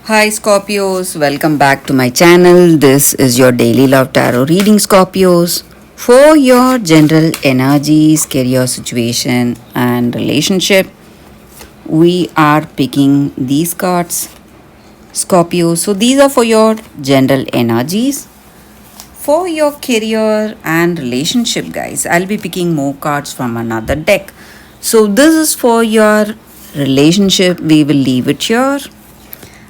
Hi Scorpios, welcome back to my channel. This is your daily love tarot reading, Scorpios. For your general energies, career situation, and relationship, we are picking these cards, Scorpio. So these are for your general energies. For your career and relationship, guys, I'll be picking more cards from another deck. So this is for your relationship. We will leave it here.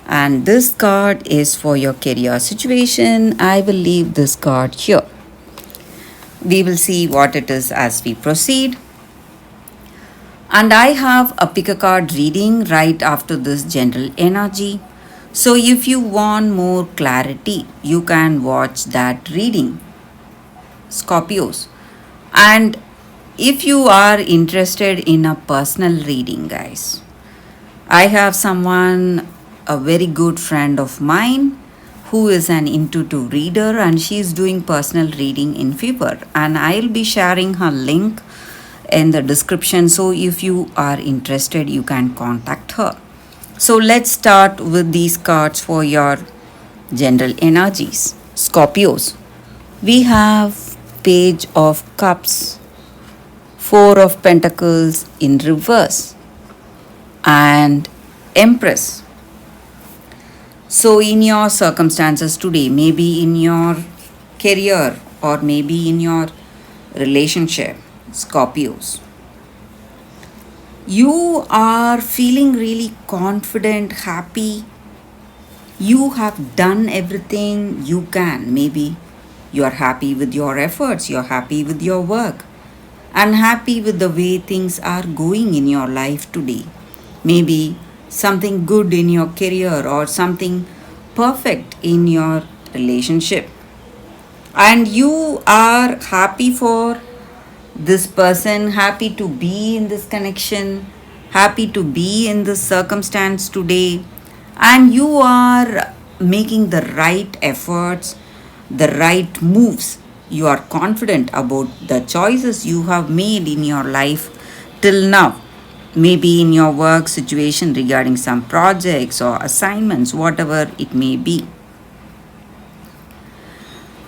And this card is for your career situation. I will leave this card here. We will see what it is as we proceed. And I have a pick a card reading right after this general energy. So if you want more clarity, you can watch that reading, Scorpios. And if you are interested in a personal reading, guys, I have someone, a very good friend of mine, who is an intuitive reader and she is doing personal reading in fever. And I'll be sharing her link in the description. So if you are interested, you can contact her. So let's start with these cards for your general energies. Scorpios. We have Page of Cups, Four of Pentacles in reverse, and Empress. So, in your circumstances today, maybe in your career or maybe in your relationship, Scorpios, you are feeling really confident, happy. You have done everything you can. Maybe you are happy with your efforts, you're happy with your work, and happy with the way things are going in your life today. Maybe something good in your career or something perfect in your relationship. And you are happy for this person, happy to be in this connection, happy to be in this circumstance today. And you are making the right efforts, the right moves. You are confident about the choices you have made in your life till now. Maybe in your work situation regarding some projects or assignments, whatever it may be.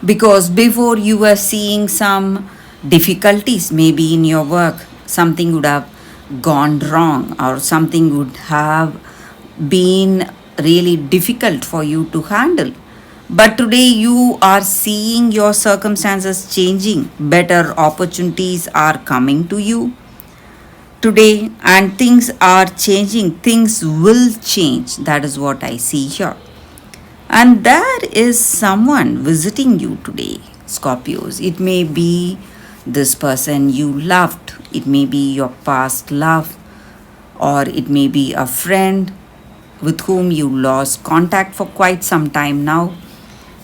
Because before you were seeing some difficulties, maybe in your work, something would have gone wrong or something would have been really difficult for you to handle. But today you are seeing your circumstances changing, better opportunities are coming to you today, and things are changing, things will change. That is what I see here. And there is someone visiting you today, Scorpios. It may be this person you loved, it may be your past love, or it may be a friend with whom you lost contact for quite some time now.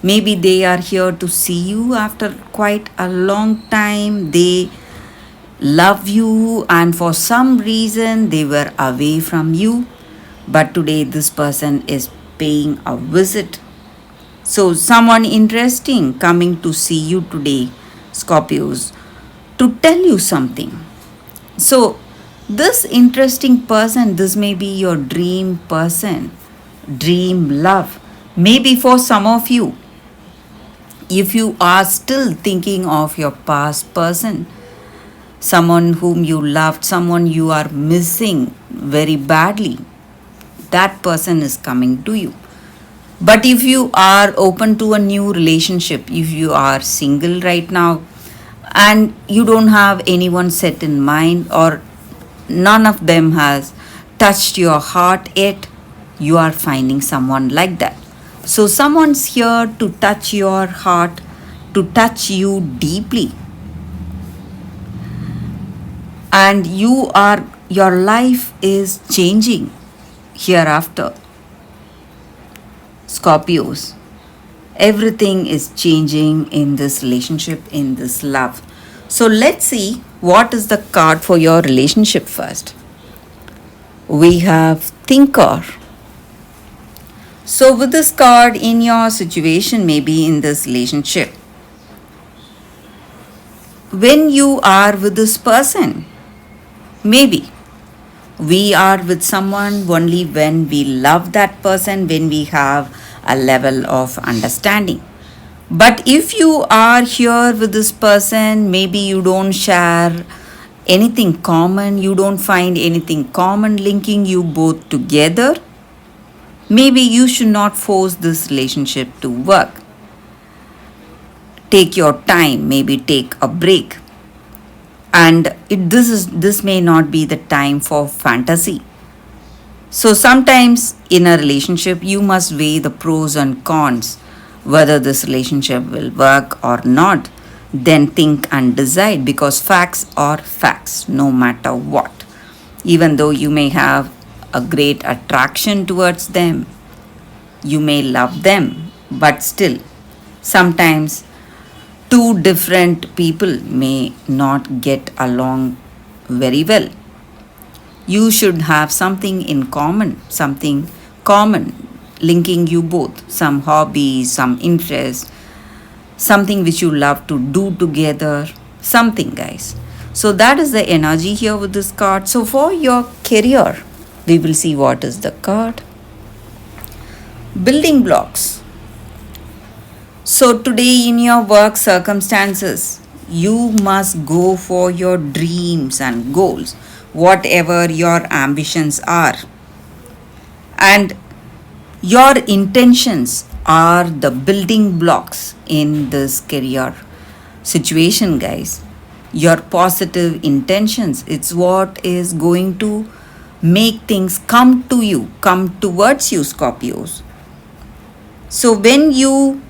Maybe they are here to see you after quite a long time. They love you, and for some reason they were away from you. But today, this person is paying a visit. So, someone interesting coming to see you today, Scorpios, to tell you something. So, this interesting person, this may be your dream person, dream love. Maybe for some of you, if you are still thinking of your past person, someone whom you loved, someone you are missing very badly, that person is coming to you. But if you are open to a new relationship, if you are single right now and you don't have anyone set in mind or none of them has touched your heart yet, you are finding someone like that. So, someone's here to touch your heart, to touch you deeply. And your life is changing hereafter. Scorpios, everything is changing in this relationship, in this love. So let's see what is the card for your relationship first. We have Thinker. So with this card in your situation, maybe in this relationship, when you are with this person, maybe we are with someone only when we love that person, when we have a level of understanding. But if you are here with this person, maybe you don't share anything common, you don't find anything common linking you both together, maybe you should not force this relationship to work. Take your time, maybe take a break. And this may not be the time for fantasy. So sometimes in a relationship, you must weigh the pros and cons, whether this relationship will work or not. Then think and decide, because facts are facts no matter what. Even though you may have a great attraction towards them, you may love them, but still, sometimes two different people may not get along very well. You should have something in common, something common linking you both, some hobbies, some interests, something which you love to do together, something, guys. So, that is the energy here with this card. So, for your career, we will see what is the card. Building blocks. So, today in your work circumstances, you must go for your dreams and goals, whatever your ambitions are. And your intentions are the building blocks in this career situation, guys. Your positive intentions, it's what is going to make things come to you, come towards you, Scorpios. So, when you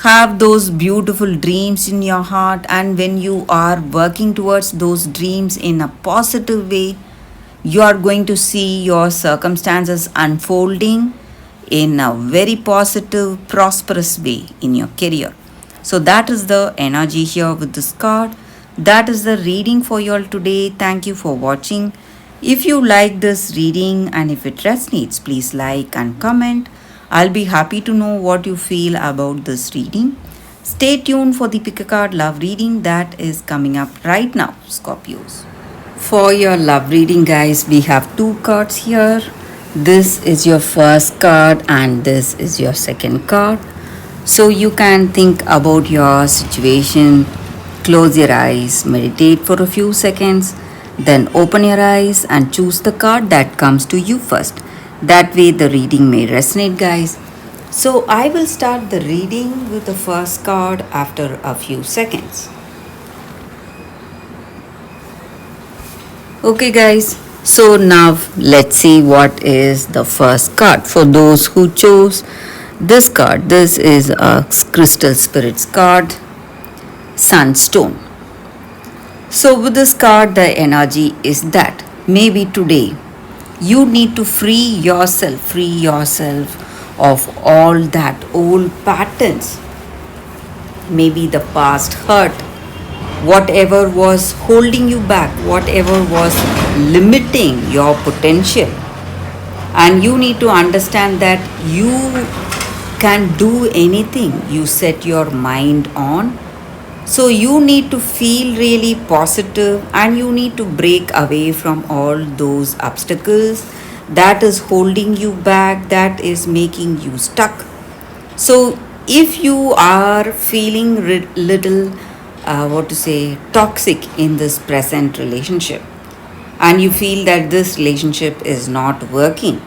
have those beautiful dreams in your heart, and when you are working towards those dreams in a positive way, you are going to see your circumstances unfolding in a very positive, prosperous way in your career. So, that is the energy here with this card. That is the reading for you all today. Thank you for watching. If you like this reading and if it resonates, please like and comment. I'll be happy to know what you feel about this reading. Stay tuned for the Pick a Card Love reading that is coming up right now, Scorpios. For your love reading, guys, we have two cards here. This is your first card and this is your second card. So you can think about your situation, close your eyes, meditate for a few seconds, then open your eyes and choose the card that comes to you first. That way the reading may resonate, guys. So I will start the reading with the first card after a few seconds. Okay, guys. So now let's see what is the first card. For those who chose this card, this is a Crystal Spirits card, Sunstone. So with this card, the energy is that maybe today you need to free yourself of all that old patterns, maybe the past hurt, whatever was holding you back, whatever was limiting your potential. And you need to understand that you can do anything you set your mind on. So you need to feel really positive and you need to break away from all those obstacles that is holding you back, that is making you stuck. So if you are feeling little toxic in this present relationship, and you feel that this relationship is not working,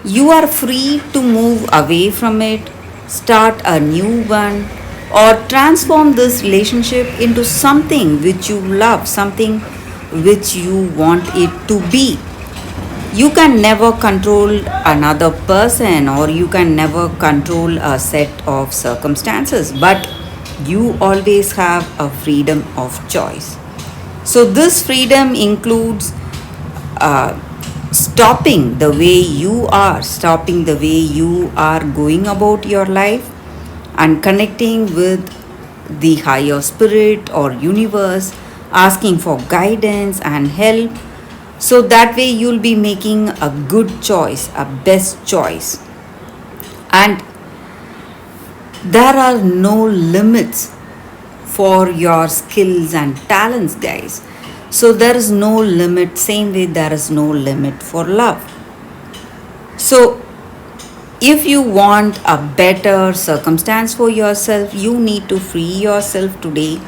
you are free to move away from it, start a new one, or transform this relationship into something which you love, something which you want it to be. You can never control another person or you can never control a set of circumstances, but you always have a freedom of choice. So, this freedom includes stopping the way you are going about your life, and connecting with the higher spirit or universe, asking for guidance and help. So that way you'll be making a good choice, a best choice. And there are no limits for your skills and talents, guys. So there is no limit, same way there is no limit for love. So if you want a better circumstance for yourself, you need to free yourself today,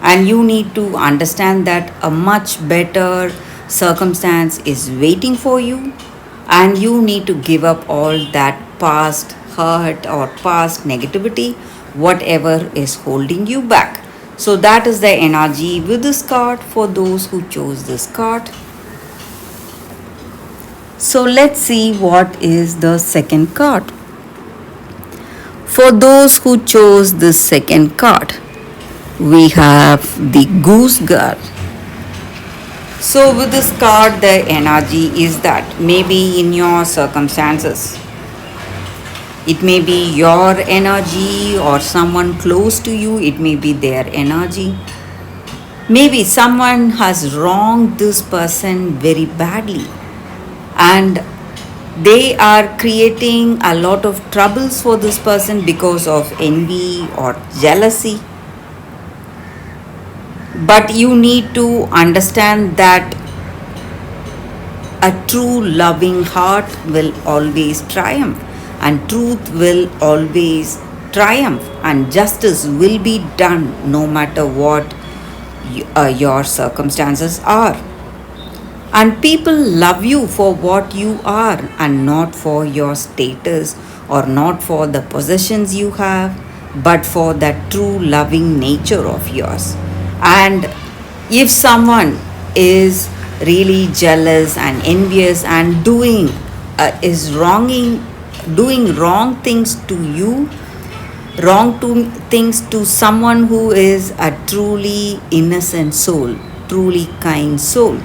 and you need to understand that a much better circumstance is waiting for you, and you need to give up all that past hurt or past negativity, whatever is holding you back. So that is the energy with this card for those who chose this card. So let's see what is the second card. For those who chose this second card, we have the Goose Girl. So, with this card, the energy is that maybe in your circumstances, it may be your energy or someone close to you, it may be their energy. Maybe someone has wronged this person very badly, and they are creating a lot of troubles for this person because of envy or jealousy. But you need to understand that a true loving heart will always triumph, and truth will always triumph, and justice will be done no matter what your circumstances are. And people love you for what you are and not for your status or not for the possessions you have, but for that true loving nature of yours. And if someone is really jealous and envious and doing wrong things to you, things to someone who is a truly innocent soul, truly kind soul,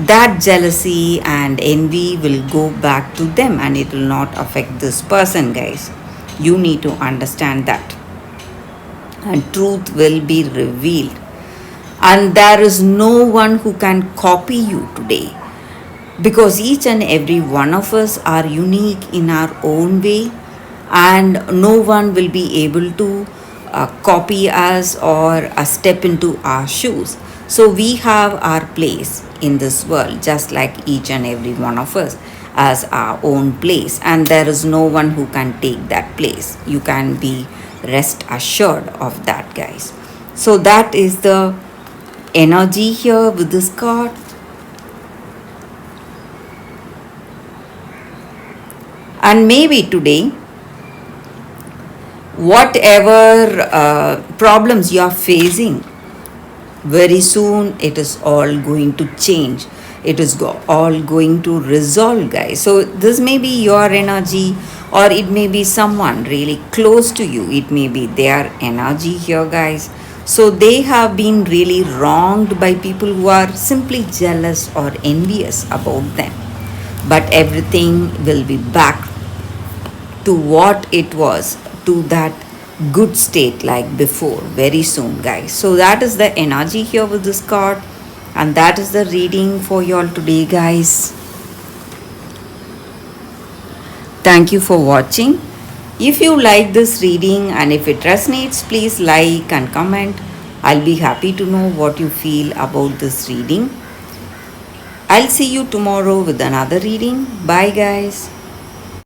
that jealousy and envy will go back to them and it will not affect this person, guys. You need to understand that. And truth will be revealed. And there is no one who can copy you today, because each and every one of us are unique in our own way, and no one will be able to copy us or step into our shoes. So we have our place in this world, just like each and every one of us as our own place, and there is no one who can take that place. You can be rest assured of that, guys. So that is the energy here with this card. And maybe today, whatever problems you are facing, very soon it is all going to change. It is all going to resolve, guys. So this may be your energy, or it may be someone really close to you. It may be their energy here, guys. So they have been really wronged by people who are simply jealous or envious about them. But everything will be back to what it was, to that good state like before, very soon, guys. So that is the energy here with this card, and that is the reading for you all today, guys. Thank you for watching. If you like this reading and if it resonates, please like and comment. I'll be happy to know what you feel about this reading. I'll see you tomorrow with another reading. Bye, guys.